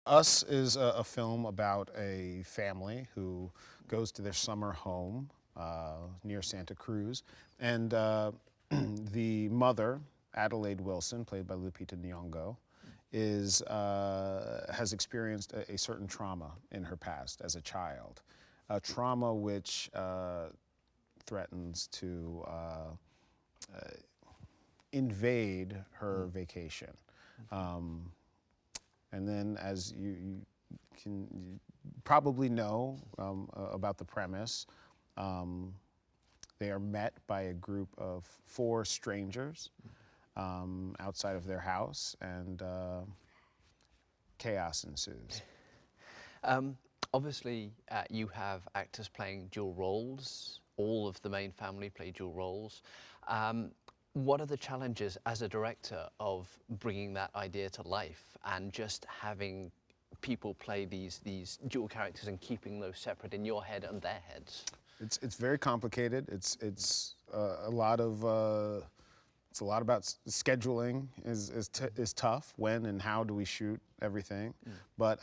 Us is a film about a family who goes to their summer home near Santa Cruz, and the mother, Adelaide Wilson, played by Lupita Nyong'o, is has experienced a certain trauma in her past as a child, a trauma which threatens to invade her vacation. Um, and then, as you probably know about the premise, um, they are met by a group of four strangers outside of their house, and chaos ensues. Um, Obviously, you have actors playing dual roles. All of the main family play dual roles. What are the challenges as a director of bringing that idea to life and just having people play these dual characters and keeping those separate in your head and their heads? It's very complicated. It's a lot of it's a lot about scheduling is tough. When and how do we shoot everything? But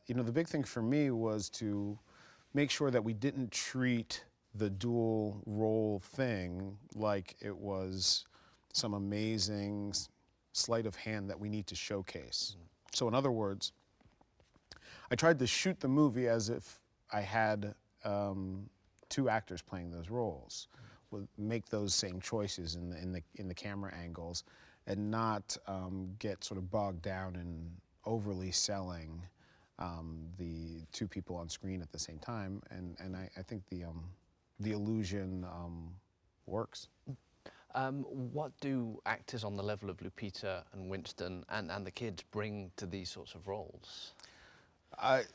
you know, the big thing for me was to make sure that we didn't treat the dual role thing like it was some amazing sleight of hand that we need to showcase. So in other words, I tried to shoot the movie as if I had two actors playing those roles, would make those same choices in the camera angles, and not get sort of bogged down in overly selling the two people on screen at the same time. And I think the illusion works. What do actors on the level of Lupita and Winston and the kids bring to these sorts of roles?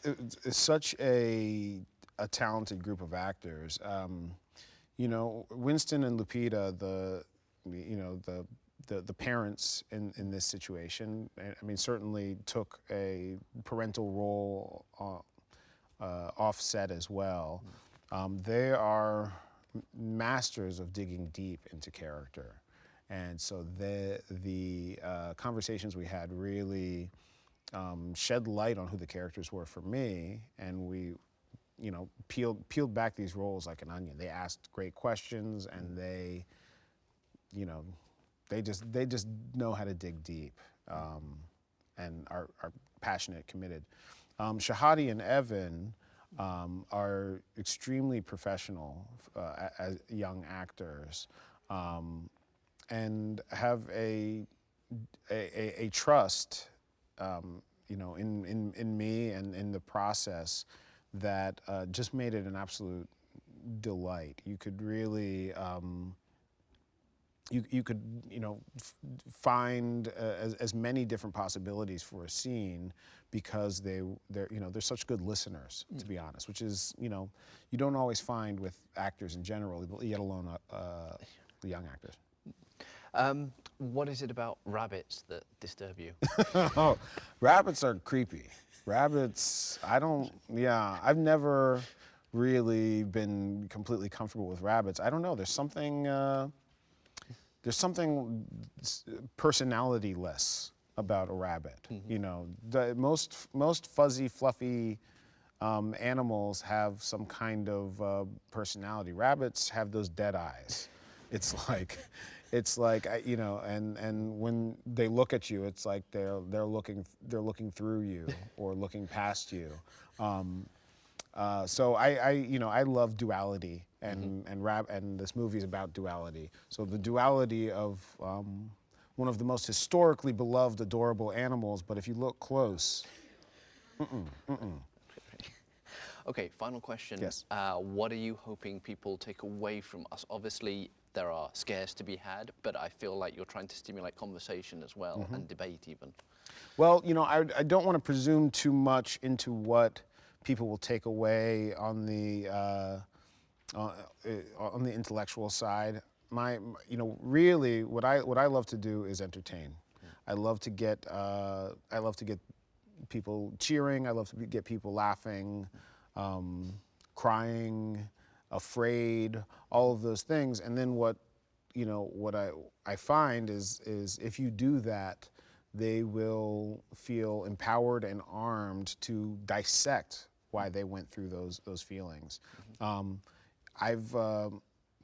It's such a talented group of actors. You know, Winston and Lupita, the parents in this situation, I mean, certainly took a parental role offset as well. They are masters of digging deep into character, and so the conversations we had really shed light on who the characters were for me, and we, you know, peeled back these roles like an onion. They asked great questions, and they, you know, they just know how to dig deep, and are passionate, committed. Shahadi and Evan are extremely professional as young actors, and have a trust, you know, in me and in the process that just made it an absolute delight. You could really, you could, you know, find as many different possibilities for a scene because they're, you know, they're such good listeners, to be honest, which is, you know, you don't always find with actors in general, let alone the young actors. What is it about rabbits that disturb you? Oh, rabbits are creepy. Rabbits, yeah, I've never really been completely comfortable with rabbits. I don't know, there's something personality-less about a rabbit. You know, the most fuzzy, fluffy animals have some kind of personality. Rabbits have those dead eyes. It's like, you know, and when they look at you, it's like they're looking through you or looking past you. So you know, I love duality, and and this movie is about duality. So the duality of one of the most historically beloved, adorable animals, but if you look close, Okay, final question. Yes. What are you hoping people take away from us? Obviously, there are scares to be had, but I feel like you're trying to stimulate conversation as well and debate even. Well, you know, I don't want to presume too much into what people will take away on the intellectual side. You know, really, what I love to do is entertain. I love to get people cheering. I love to get people laughing, crying, afraid, all of those things. And then what I find is if you do that, they will feel empowered and armed to dissect why they went through those feelings.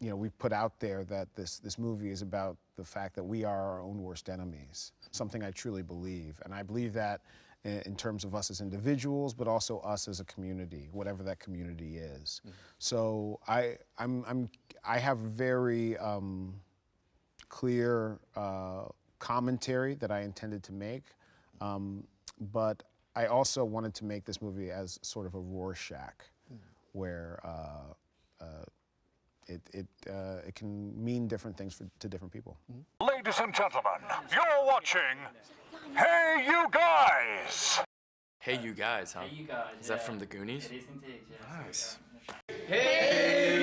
We've put out there that this movie is about the fact that we are our own worst enemies, something I truly believe. And I believe that in terms of us as individuals, but also us as a community, whatever that community is. So I have very clear commentary that I intended to make, but I also wanted to make this movie as sort of a Rorschach, where it can mean different things to different people. Ladies and gentlemen, you're watching Hey You Guys! Hey You Guys, huh? Hey, you guys. Is that from the Goonies? It is indeed, yes. Nice. Hey!